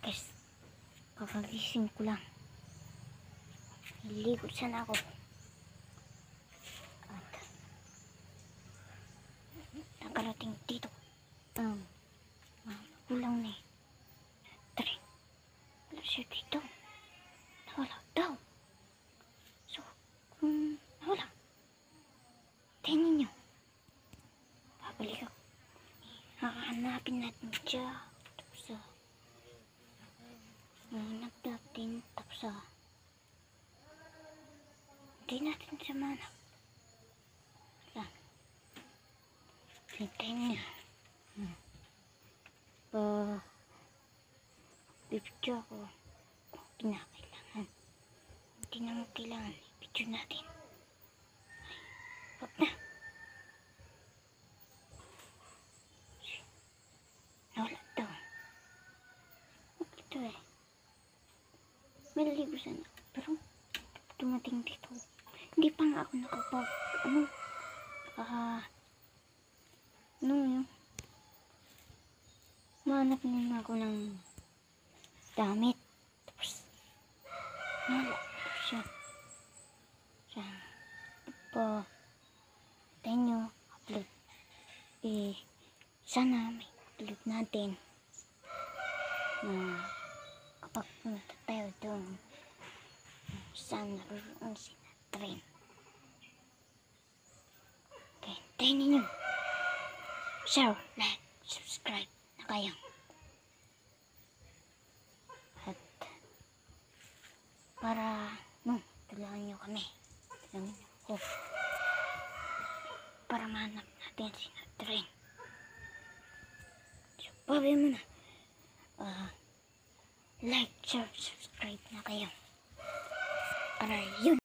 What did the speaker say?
Guys, kakagising ko lang. Niligo sana ako. At nakarating dito. Kulang na eh. Tari. Wala siya dito. Nawala daw. So, kung nawala, tingnan nyo. Babalik ako. Hahanapin natin siya. Tapos hanap natin. Tapos hindi natin siya manap. Lang. Hintayin niya. Bibidyo ako kung kinakailangan. Hindi naman kailangan. Bibidyo natin. Huwag na. Nawala daw. Huwag ito eh. May libo sana. Pero dumating dito. Hindi pa nga ako nakapag mahanap na ako ng damit. Tapos nawala siya. Tayo nyo upload. Sana may upload natin na kapag punta tayo doon saan naroon si Natrin. Okay, tayo ninyo share, like, subscribe na kayo. At para tulungan nyo kami, tulungan nyo ako para mahanap natin si Natrin. So, babi mo na like, share, subscribe na kayo para yun